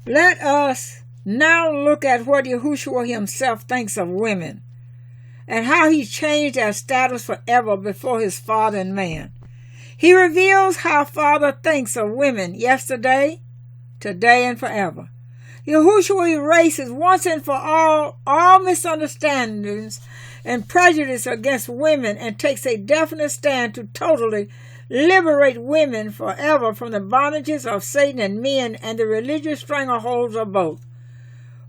Let us now look at what Yehoshua himself thinks of women and how he changed their status forever before his Father and man. He reveals how Father thinks of women yesterday, today, and forever. Yehoshua erases once and for all misunderstandings and prejudice against women and takes a definite stand to totally liberate women forever from the bondages of Satan and men and the religious strangleholds of both.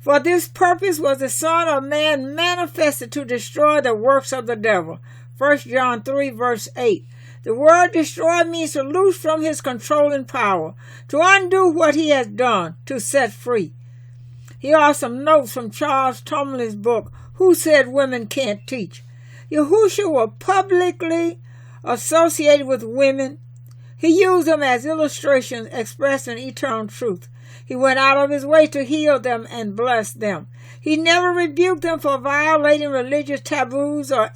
For this purpose was the Son of Man manifested to destroy the works of the devil. 1 John 3 verse 8. The word destroy means to loose from his controlling power, to undo what he has done, to set free. Here are some notes from Charles Tomlin's book, Who Said Women Can't Teach? Yehoshua publicly associated with women. He used them as illustrations expressing eternal truth. He went out of his way to heal them and bless them. He never rebuked them for violating religious taboos or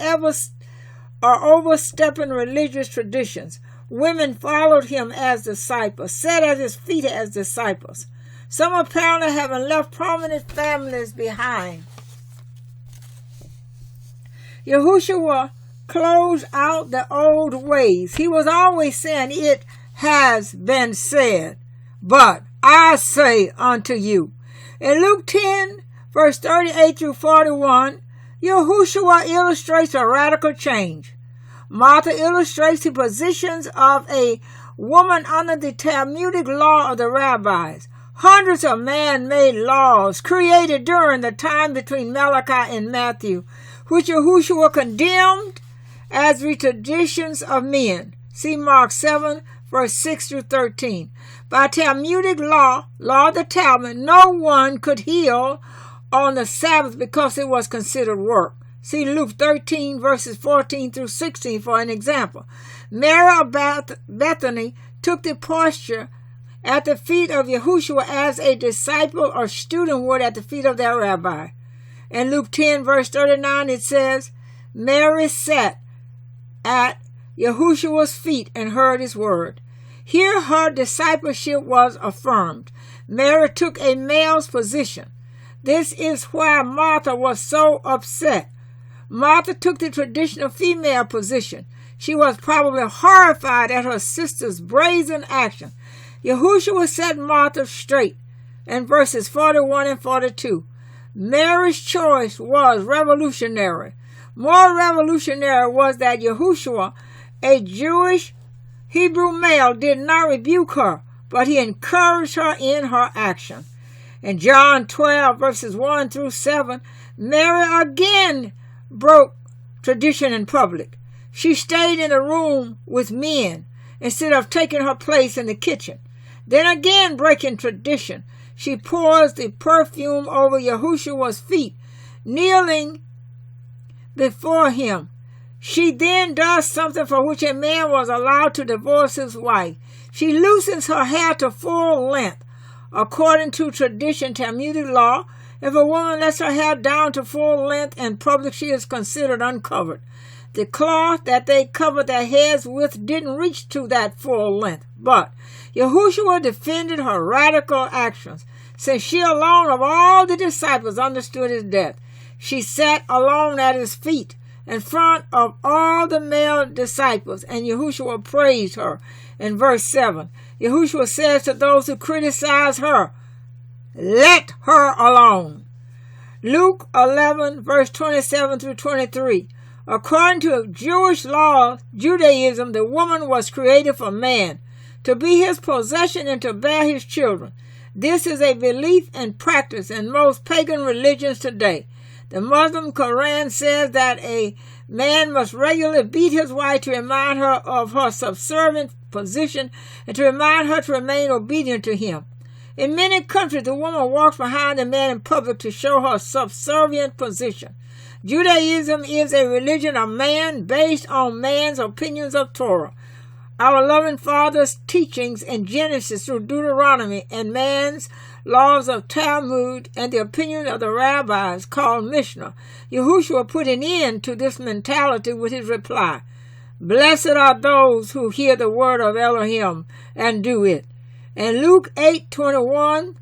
overstepping religious traditions. Women followed him as disciples, sat at his feet as disciples. Some apparently having left prominent families behind. Yehoshua closed out the old ways. He was always saying, it has been said, but I say unto you. In Luke 10, verse 38 through 41, Yehoshua illustrates a radical change. Martha illustrates the positions of a woman under the Talmudic law of the rabbis. Hundreds of man-made laws created during the time between Malachi and Matthew, which Yehoshua condemned as the traditions of men. See Mark 7, verse 6 through 13. By Talmudic law of the Talmud, no one could heal on the Sabbath because it was considered work. See Luke 13, verses 14 through 16 for an example. Mary of Bethany took the posture at the feet of Yehoshua as a disciple or student would at the feet of their rabbi. In Luke 10, verse 39, it says, Mary sat at Yehoshua's feet and heard his word. Here her discipleship was affirmed. Mary took a male's position. This is why Martha was so upset. Martha took the traditional female position. She was probably horrified at her sister's brazen action. Yehoshua set Martha straight in verses 41 and 42. Mary's choice was revolutionary. More revolutionary was that Yehoshua, a Jewish Hebrew male, did not rebuke her, but he encouraged her in her action. In John 12, verses 1 through 7, Mary again broke tradition in public. She stayed in the room with men instead of taking her place in the kitchen. Then again breaking tradition, she pours the perfume over Yehoshua's feet, kneeling before him. She then does something for which a man was allowed to divorce his wife. She loosens her hair to full length. According to tradition, Talmudic law, if a woman lets her hair down to full length in public, she is considered uncovered. The cloth that they covered their heads with didn't reach to that full length, but Yehoshua defended her radical actions, since she alone of all the disciples understood his death. She sat alone at his feet in front of all the male disciples, and Yehoshua praised her. In verse 7, Yehoshua says to those who criticize her, let her alone. Luke 11, verse 27 through 23. According to Jewish law, Judaism, the woman was created for man, to be his possession and to bear his children. This is a belief and practice in most pagan religions today. The Muslim Quran says that a man must regularly beat his wife to remind her of her subservient position and to remind her to remain obedient to him. In many countries, the woman walks behind the man in public to show her subservient position. Judaism is a religion of man based on man's opinions of Torah. Our loving Father's teachings in Genesis through Deuteronomy and man's laws of Talmud and the opinion of the rabbis called Mishnah. Yehoshua put an end to this mentality with his reply, Blessed are those who hear the word of Elohim and do it. And Luke 8:21,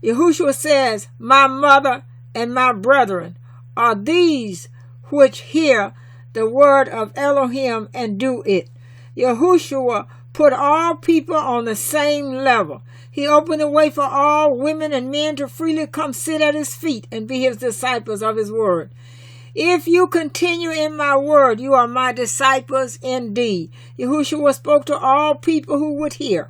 Yehoshua says, my mother and my brethren are these which hear the word of Elohim and do it. Yehoshua put all people on the same level. He opened the way for all women and men to freely come sit at his feet and be his disciples of his word. If you continue in my word, you are my disciples indeed. Yehoshua spoke to all people who would hear.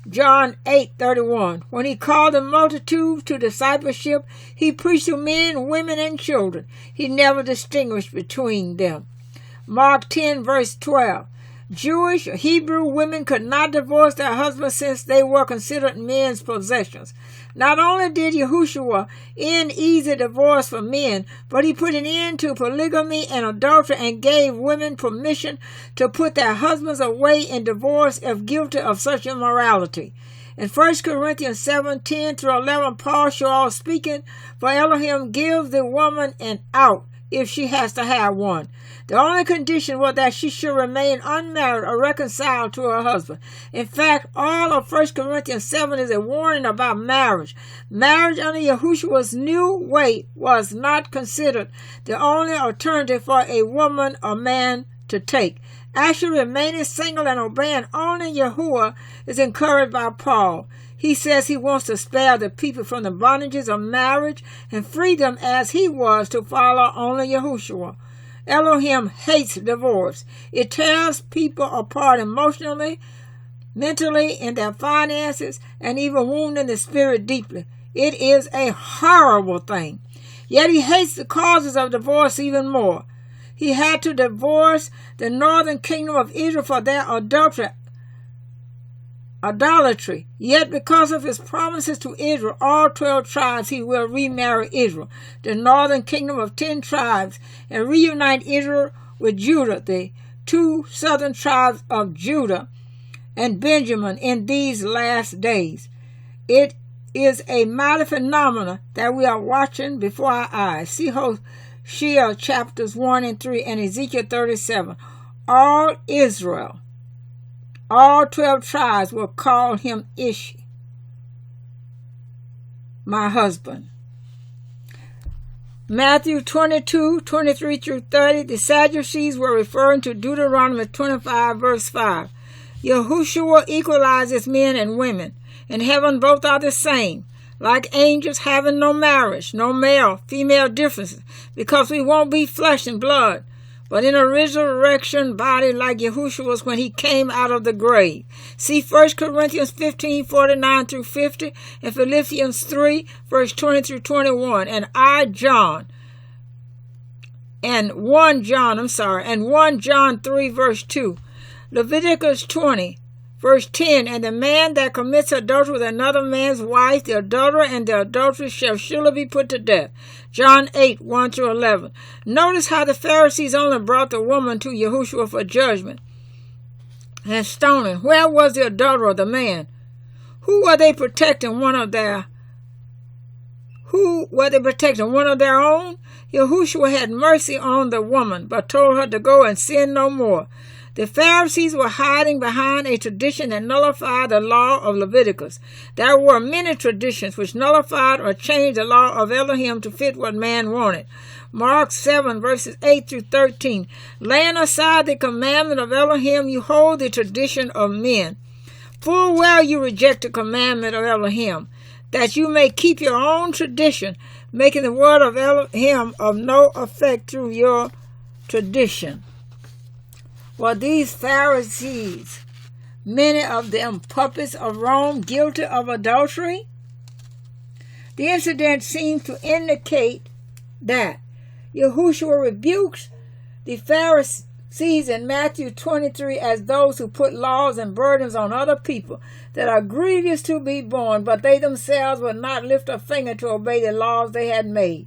John 8:31. When he called the multitude to discipleship, he preached to men, women, and children. He never distinguished between them. Mark 10 verse 12. Jewish or Hebrew women could not divorce their husbands since they were considered men's possessions. Not only did Yehoshua end easy divorce for men, but he put an end to polygamy and adultery and gave women permission to put their husbands away in divorce if guilty of such immorality. In 1 Corinthians 7:10-11, Paul Shaw speaking, for Elohim gives the woman an out if she has to have one. The only condition was that she should remain unmarried or reconciled to her husband. In fact, all of 1 Corinthians 7 is a warning about marriage. Marriage under Yehoshua's new way was not considered the only alternative for a woman or man to take. Actually, remaining single and obeying only Yahuwah is encouraged by Paul. He says he wants to spare the people from the bondages of marriage and free them as he was to follow only Yehoshua. Elohim hates divorce. It tears people apart emotionally, mentally, in their finances, and even wounding the spirit deeply. It is a horrible thing. Yet he hates the causes of divorce even more. He had to divorce the northern kingdom of Israel for their idolatry. Yet because of his promises to Israel, all 12 tribes, he will remarry Israel, the northern kingdom of 10 tribes, and reunite Israel with Judah, the 2 southern tribes of Judah and Benjamin in these last days. It is a mighty phenomenon that we are watching before our eyes. See Hosea chapters 1 and 3 and Ezekiel 37. All Israel, all 12 tribes will call him Ishi, my husband. Matthew 22:23-30, the Sadducees were referring to Deuteronomy 25 verse 5. Yehoshua equalizes men and women. In heaven both are the same, like angels having no marriage, no male-female differences, because we won't be flesh and blood, but in a resurrection body like Yehoshua's when he came out of the grave. See 1 Corinthians 15:49-50 and Philippians 3 verse 20-21 and 1 John 3 verse 2. Leviticus 20 verse 10, and the man that commits adultery with another man's wife, the adulterer and the adulteress shall surely be put to death. John 8, 1-11. Notice how the Pharisees only brought the woman to Yehoshua for judgment and stoning. Where was the adulterer, the man? Who were they protecting? One of their own? Yehoshua had mercy on the woman, but told her to go and sin no more. The Pharisees were hiding behind a tradition that nullified the law of Leviticus. There were many traditions which nullified or changed the law of Elohim to fit what man wanted. Mark 7 verses 8-13. Laying aside the commandment of Elohim, you hold the tradition of men. Full well you reject the commandment of Elohim, that you may keep your own tradition, making the word of Elohim of no effect through your tradition. Well, these Pharisees, many of them puppets of Rome, guilty of adultery? The incident seems to indicate that Yehoshua rebukes the Pharisees in Matthew 23 as those who put laws and burdens on other people that are grievous to be borne, but they themselves would not lift a finger to obey the laws they had made.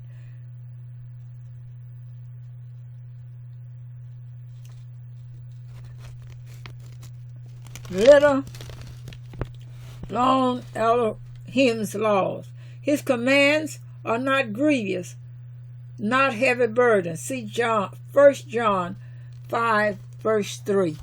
Little known Elohim's laws. His commands are not grievous, not heavy burdens. See 1 John 5 verse 3.